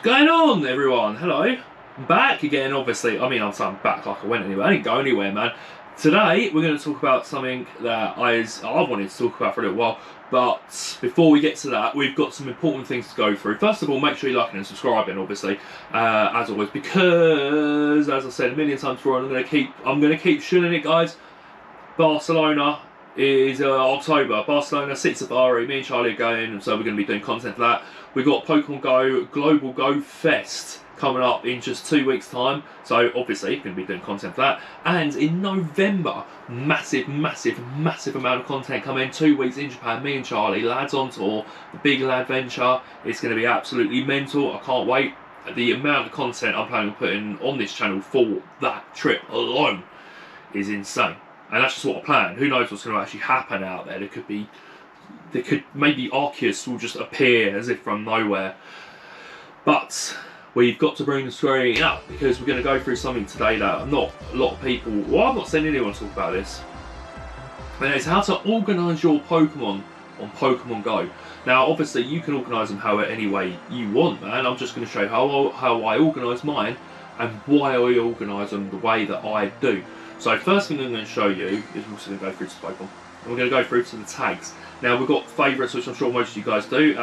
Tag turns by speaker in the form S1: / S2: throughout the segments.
S1: Going on, everyone? Hello. Back again, obviously. I mean, I'm saying back like I went anywhere. I didn't go anywhere, man. Today, we're going to talk about something that I've wanted to talk about for a little while. But before we get to that, we've got some important things to go through. First of all, make sure you like and subscribing, obviously, as always, because, as I said a million times before, I'm going to keep shilling it, guys. Barcelona is October. Barcelona City Safari. Me and Charlie are going, and so we're going to be doing content for that. We've got Pokemon Go Global Go Fest coming up in just 2 weeks' time. So obviously, going to be doing content for that. And in November, massive amount of content coming. 2 weeks in Japan. Me and Charlie, lads on tour. The big lad venture. It's going to be absolutely mental. I can't wait. The amount of content I'm planning on putting on this channel for that trip alone is insane. And that's just what I plan. Who knows what's going to actually happen out there? Maybe Arceus will just appear as if from nowhere. But we've got to bring the screen up because we're going to go through something today that not a lot of people, well, I've not seen anyone talk about this. And it's how to organise your Pokemon on Pokemon Go. Now, obviously, you can organise them however any way you want, man. I'm just going to show you how I organise mine and why I organise them the way that I do. So first thing I'm going to show you is we're also going to go through to Pokemon. And we're going to go through to the tags. Now we've got favourites, which I'm sure most of you guys do.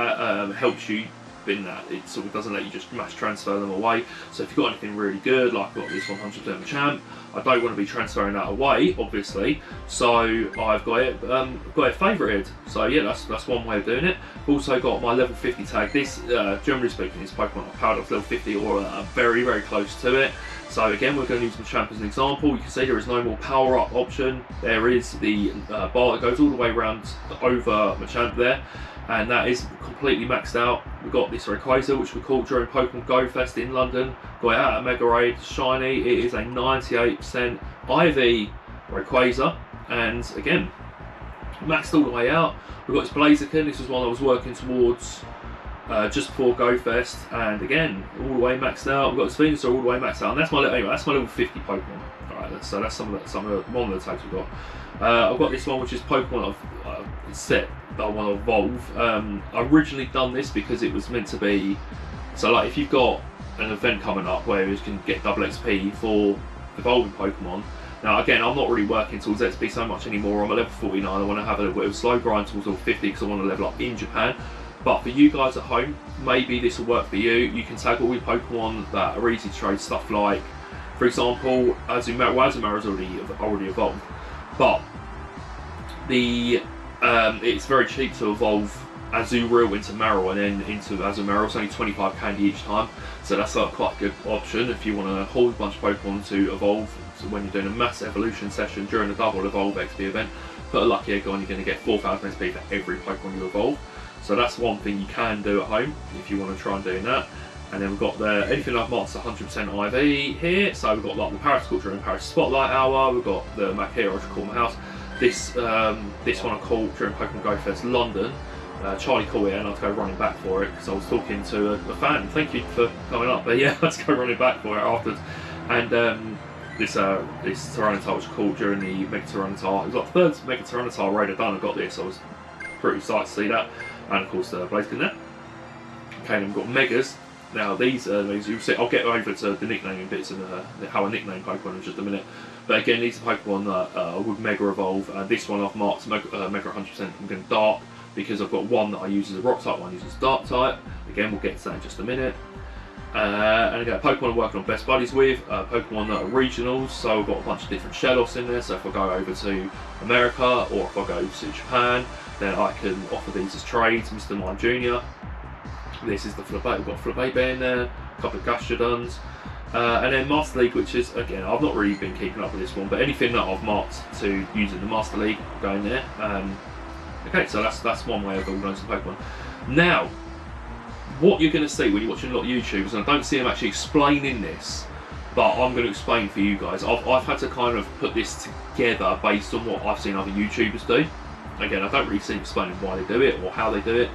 S1: Helps you in that it sort of doesn't let you just mass transfer them away. So if you've got anything really good, like I've got this 100% champ, I don't want to be transferring that away, obviously. So I've got it favourited. So yeah, that's one way of doing it. I've also got my level 50 tag. This, generally speaking, is Pokemon I've powered up to level 50 or very close to it. So again, we're going to use my champ as an example. You can see there is no more power up option. There is the bar that goes all the way around over my champ there. And that is completely maxed out. We've got this Rayquaza, which we caught during Pokemon Go Fest in London. Got it out at Mega Raid, shiny. It is a 98% IV Rayquaza. And again, maxed all the way out. We've got this Blaziken. This was one I was working towards just before Go Fest, and again, all the way maxed out. We've got this Venusaur all the way maxed out, and that's my level 50 Pokemon. Alright, so that's one of the tags we've got. I've got this one, which is Pokemon set that I want to evolve. I originally done this because it was meant to be, so like if you've got an event coming up where you can get double XP for evolving Pokemon. Now again, I'm not really working towards XP so much anymore. I'm at level 49. I want to have a little bit of a slow grind towards level 50 because I want to level up in Japan. But for you guys at home, maybe this will work for you. You can tag all your Pokemon that are easy to trade, stuff like, for example, Azumarill is already evolved, but it's very cheap to evolve Azurill into Marill and then into Azumarill. It's only 25 candy each time, so that's quite a good option if you want to hold a bunch of Pokemon to evolve. So when you're doing a mass evolution session during the double evolve XP event, put a lucky egg on, you're going to get 4,000 XP for every Pokemon you evolve. So that's one thing you can do at home if you want to try and doing that. And then we've got anything I've marked 100% IV here. So we've got like the Paris Caught during Paris Spotlight Hour. We've got the Makira, which I call my house. This one I caught during Pokemon Go Fest London. Charlie caught it and I had to go running back for it because I was talking to a fan. Thank you for coming up. But yeah, I had to go running back for it afterwards. And this Tyranitar was caught during the Mega Tyranitar. It was like the third Mega Tyranitar raid I've done. I got this. I was pretty excited to see that. And of course the Blaziken there. Okay, then we've got Megas. Now these you'll see, I'll get over to the nicknaming bits and how I nickname Pokemon in just a minute. But again, these are Pokemon that would Mega Evolve. This one I've marked Mega 100%. I'm going Dark because I've got one that I use as a Rock type, one uses Dark type. Again, we'll get to that in just a minute. And again, Pokemon I'm working on best buddies with, Pokemon that are regionals, so I've got a bunch of different Shellos in there. So if I go over to America or if I go to Japan, then I can offer these as trades. Mr. Mime Jr. This is the Flabébé. We've got Flabébé in there, a couple of Gastrodons, and then Master League, which is, again, I've not really been keeping up with this one, but anything that I've marked to use in the Master League, going there. Okay, so that's one way of organising Pokemon. Now, what you're going to see when you're watching a lot of YouTubers, and I don't see them actually explaining this, but I'm going to explain for you guys. I've had to kind of put this together based on what I've seen other YouTubers do. Again, I don't really see them explaining why they do it or how they do it,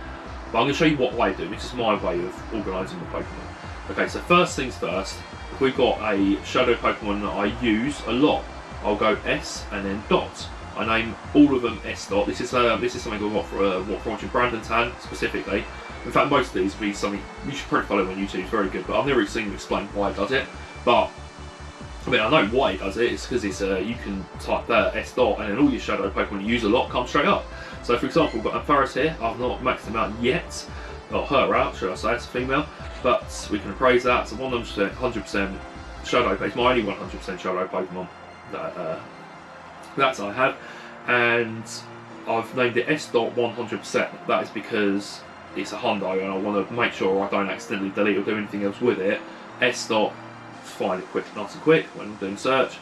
S1: but I'm going to show you what I do. This is my way of organising the Pokemon. Okay, so first things first, if we've got a Shadow Pokemon that I use a lot, I'll go S and then dot. I name all of them S dot. This is something I got for watching Brandon Tan specifically. In fact, most of these will be something you should probably follow him on YouTube. It's very good, but I've never really seen him explain why he does it. But I mean, I know why he does it. It's because it's you can type that S dot, and then all your shadow Pokemon you use a lot come straight up. So, for example, we've got Ampharis here. I've not maxed him out yet, or her out, should I say? It's a female, but we can appraise that. It's a 100% shadow. It's my only 100% shadow Pokemon that I have, and I've named it S dot 100%. That is because it's a hundo, and I want to make sure I don't accidentally delete or do anything else with it. S dot, find it quick, nice and quick when I'm doing search,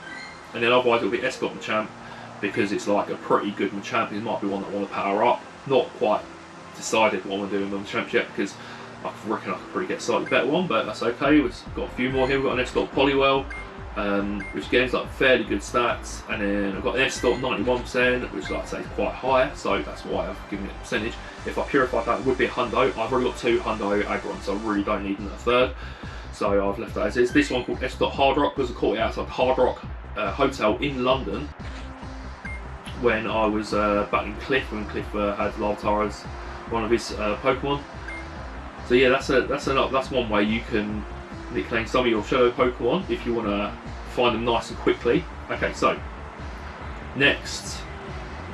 S1: and then otherwise it'll be S dot Machamp, because it's like a pretty good Machamp. It might be one that I want to power up. Not quite decided what I'm doing with Machamp yet, because I reckon I could probably get a slightly better one, but that's okay. We've got a few more here. We've got an S dot Poliwell, which again is like fairly good stats, and then I've got an S dot 91%, which like I say is quite high, so that's why I've given it a percentage. If I purified that, it would be a hundo. I've already got 2 hundo Aggron, so I really don't need a third. So I've left that as is. This one called S dot Hard Rock was caught it outside Hard Rock Hotel in London when I was battling Cliff, when Cliff had Larvitar as one of his Pokemon. So yeah, that's one way you can nickname some of your shadow Pokemon if you want to find them nice and quickly. Okay, so next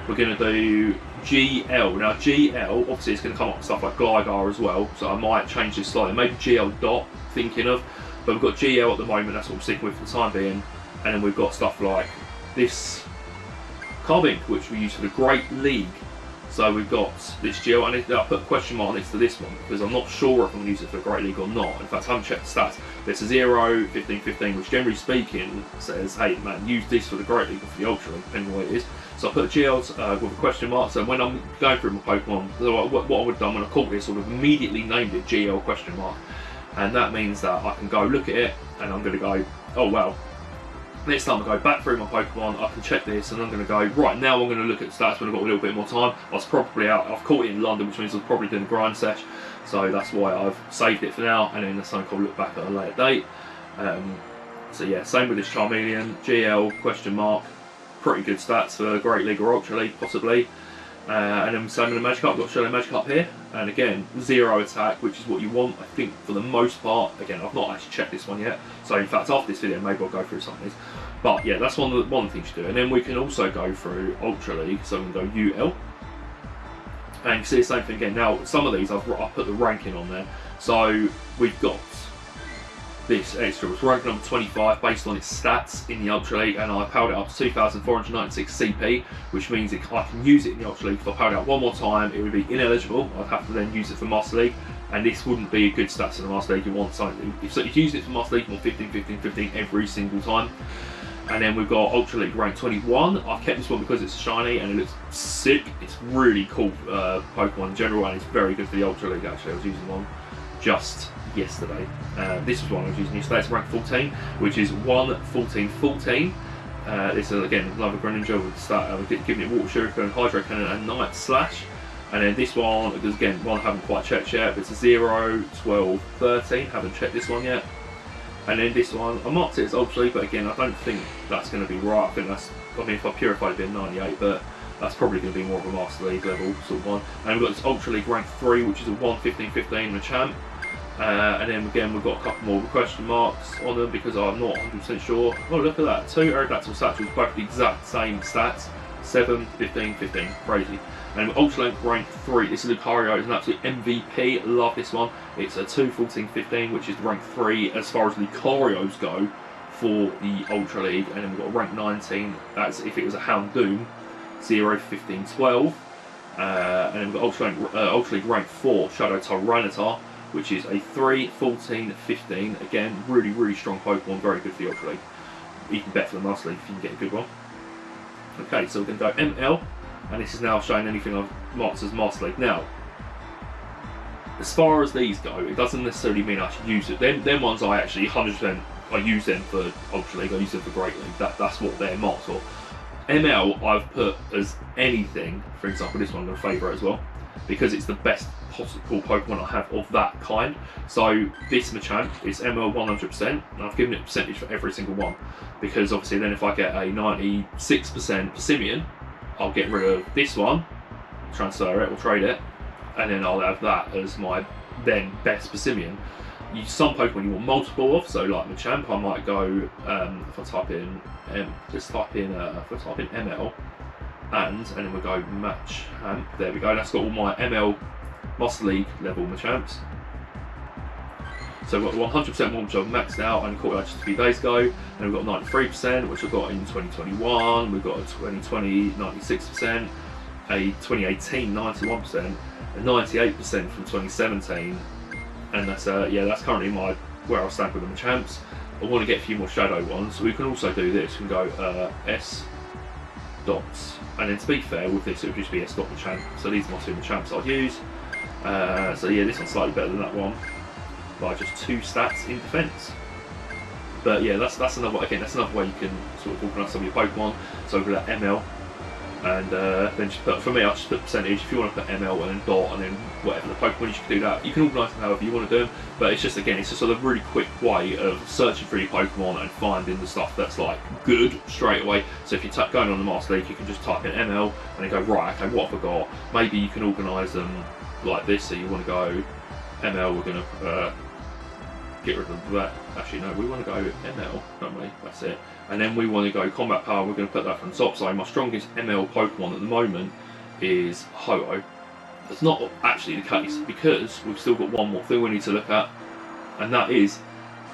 S1: we're going to do GL. Now GL, obviously it's going to come up with stuff like Gligar as well, so I might change this slightly. Maybe GL dot, thinking of, but we've got GL at the moment, that's what we're sticking with for the time being. And then we've got stuff like this Carbink, which we use for the Great League. So we've got this GL, and I put a question mark next to this one because I'm not sure if I'm going to use it for the Great League or not. In fact, I haven't checked the stats. There's a 0, 15, 15, which generally speaking says, hey man, use this for the Great League or for the Ultra League, depending on what it is. So I put a GL with a question mark, so when I'm going through my Pokemon, what I would have done when I caught this, sort of immediately named it GL question mark. And that means that I can go look at it, and I'm going to go, oh well, next time I go back through my Pokemon, I can check this, and I'm going to go, right, now I'm going to look at the stats when I've got a little bit more time. I was probably out, I've caught it in London, which means I was probably doing a grind sesh, so that's why I've saved it for now, and then that's something I'll look back at a later date. So yeah, same with this Charmeleon, GL, question mark, pretty good stats for Great League or Ultra League, possibly. And then same with the Magikarp, I've got Shadow Magikarp here, and again, 0 attack, which is what you want, I think, for the most part. Again, I've not actually checked this one yet, so in fact, after this video, maybe I'll go through some of these. But yeah, that's one of the things to do. And then we can also go through Ultra League, so we can go UL. And you can see the same thing again. Now, some of these, I've put the ranking on there. So we've got this extra, which rank number 25 based on its stats in the Ultra League, and I powered it up to 2,496 CP, which means I can use it in the Ultra League. If I powered it up one more time, it would be ineligible. I'd have to then use it for Master League, and this wouldn't be a good stats in the Master League. You want something, if you use it for Master League, you want 15, 15, 15 every single time. And then we've got Ultra League rank 21. I've kept this one because it's shiny and it looks sick. It's really cool Pokemon in general, and it's very good for the Ultra League actually. I was using one just yesterday. This was one I was using yesterday. It's rank 14, which is 1-14-14. This is again another Greninja with giving it Water Shuriken, Hydro Cannon, and Night Slash. And then this one, again, one I haven't quite checked yet, but it's a 0, 12, 13. Haven't checked this one yet. And then this one, I marked it as Ultra League, but again, I don't think that's going to be right. I think that's, I mean, if I purified it, it'd be a 98, but that's probably going to be more of a Master League level sort of one. And we've got this Ultra League rank 3, which is a 1-15-15 Machamp. And then again, we've got a couple more question marks on them because I'm not 100% sure. Oh, look at that. 2 Aerodactyl Satchels, both the exact same stats. 7, 15, 15. Crazy. And Ultra League rank 3, this is Lucario, it's an absolute MVP, love this one. It's a 2-14-15, which is rank 3 as far as Lucarios go for the Ultra League. And then we've got rank 19, that's if it was a Houndoom, 0, 15, 12. And then we've got Ultra League rank 4, Shadow Tyranitar, which is a 3, 14, 15. Again, really, really strong Pokemon, very good for the Ultra League. Even better for the Master League if you can get a good one. Okay, so we're going to go ML. And this is now showing anything I've marked as Master League. Now, as far as these go, it doesn't necessarily mean I should use it. Them ones I actually 100%, I use them for Ultra League, I use them for Great League. That's what they're marked for. ML I've put as anything, for example, this one I'm going to favourite as well, because it's the best possible Pokemon I have of that kind. So this Machamp is ML 100%, and I've given it a percentage for every single one, because obviously then if I get a 96% Persimmon, I'll get rid of this one, transfer it or trade it, and then I'll have that as my then best Pissimian. Some Pokemon you want multiple of, so like Machamp, I might go, if I type in, if I type in ML, and then we'll go Machamp, there we go, that's got all my ML Master League level Machamps. So we've got 100% more which I've maxed out and caught out just a few days ago, and we've got 93% which I've got in 2021, we've got a 2020 96%, a 2018 91%, a 98% from 2017, and that's that's currently where I stand with the Machamps. I want to get a few more Shadow ones, so we can also do this. We can go S dots, and then to be fair with this it would just be S dot Machamp. So these are my two Machamps I'd use. So yeah, this one's slightly better than that one by just 2 stats in defence. But yeah, that's another way you can sort of organise some of your Pokemon. So we've got ML, and then just put, for me, I'll just put percentage. If you want to put ML and then dot and then whatever the Pokemon, you can do that. You can organise them however you want to do them, but it's just, again, it's just a really quick way of searching for your Pokemon and finding the stuff that's like good straight away. So if you're going on the Master League, you can just type in ML and then go, right, okay, what have I got? Maybe you can organise them like this. So you want to go ML, we're going to get rid of that. Actually, no, we want to go ML, don't we? That's it. And then we want to go Combat Power, we're going to put that from the top. So my strongest ML Pokemon at the moment is Ho-Oh. That's not actually the case, because we've still got one more thing we need to look at, and that is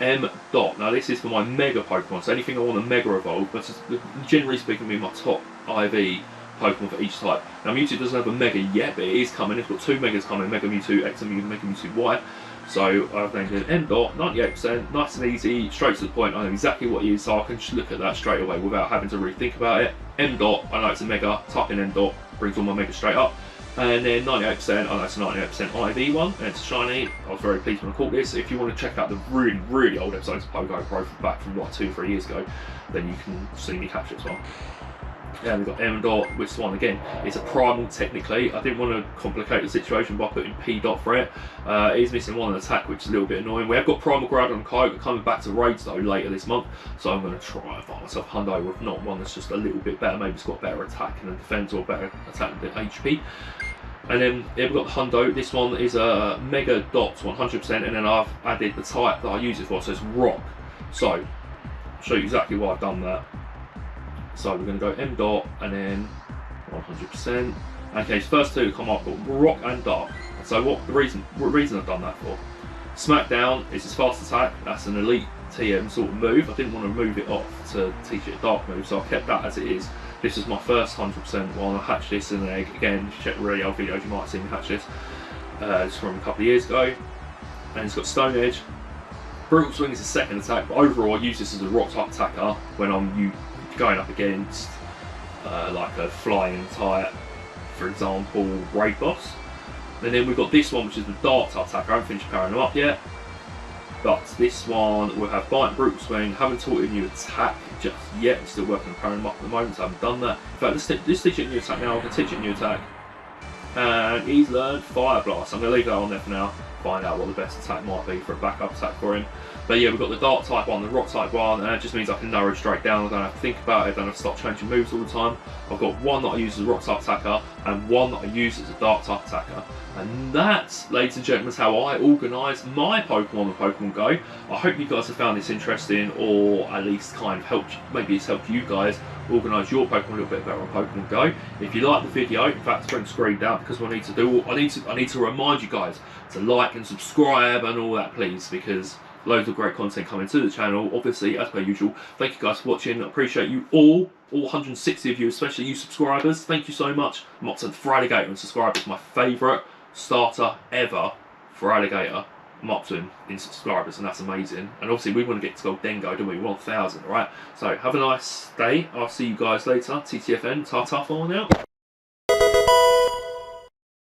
S1: M. Dot. Now this is for my Mega Pokemon, so anything I want to Mega Evolve, but generally speaking, be my top IV Pokemon for each type. Now Mewtwo doesn't have a Mega yet, but it is coming. It's got 2 Megas coming, Mega Mewtwo X and Mega Mewtwo Y. So I've named it M. Dot, 98%, nice and easy, straight to the point. I know exactly what it is, so I can just look at that straight away without having to really think about it. M. Dot, I know it's a Mega, type in M. Dot, brings all my Megas straight up. And then 98%, I know it's a 98% IV one, and it's a shiny. I was very pleased when I caught this. If you want to check out the really, really old episodes of Pogo Pro back from like 2 or 3 years ago, then you can see me catch it as well. And we've got M. Dot, which one again, it's a primal technically. I didn't want to complicate the situation by putting P. Dot for it. It is missing one attack, which is a little bit annoying. We have got Primal Groudon and Kyogre coming back to raids though later this month, so I'm going to try and find myself a Hundo with not one that's just a little bit better. Maybe it's got better attack and defense, or better attack than HP. And then yeah, we've got the Hundo. This one is a Mega Dot 100%, and then I've added the type that I use it for, so it's Rock. So I'll show you exactly why I've done that. So we're going to go M. Dot and then 100%. Okay, so first two come up, got Rock and Dark. So what reason I've done that for? Smackdown is his fast attack. That's an elite TM sort of move. I didn't want to move it off to teach it a dark move, so I kept that as it is. This is my first 100% one. I hatched this in an egg. Again, if you check the really old videos, you might have seen me hatch this. It's from a couple of years ago. And it's got Stone Edge. Brutal Swing is his second attack, but overall I use this as a rock type attacker when I'm going up against like a flying type, for example, Raid Boss. And then we've got this one, which is the Dark type attacker. I haven't finished powering them up yet, but this one will have Bite and Brutal Swing. Haven't taught it a new attack just yet. I'm still working on powering them up at the moment, so I haven't done that. In fact, let's teach it a new attack now. I can teach it a new attack. And he's learned Fire Blast. I'm going to leave that on there for now. Find out what the best attack might be for a backup attack for him. But yeah, we've got the Dark type one, the Rock type one, and it just means I can narrow straight down. I don't have to think about it, I don't have to start changing moves all the time. I've got one that I use as a Rock type attacker and one that I use as a Dark type attacker. And that, ladies and gentlemen, is how I organise my Pokemon with Pokemon Go. I hope you guys have found this interesting, or at least kind of helped, maybe it's helped you guys organise your Pokemon a little bit better on Pokemon Go. If you like the video, in fact, bring the screen down, because what I need to do, I need to remind you guys to like and subscribe and all that, please, because loads of great content coming to the channel, obviously, as per usual. Thank you guys for watching. I appreciate you all 160 of you, especially you subscribers. Thank you so much. I'm up to for Alligator and subscribers, my favourite starter ever for Alligator. I'm up to him in subscribers, and that's amazing. And obviously we want to get to Gold Dengo, don't we? We want 1,000, right? So have a nice day. I'll see you guys later. TTFN, ta-ta for now.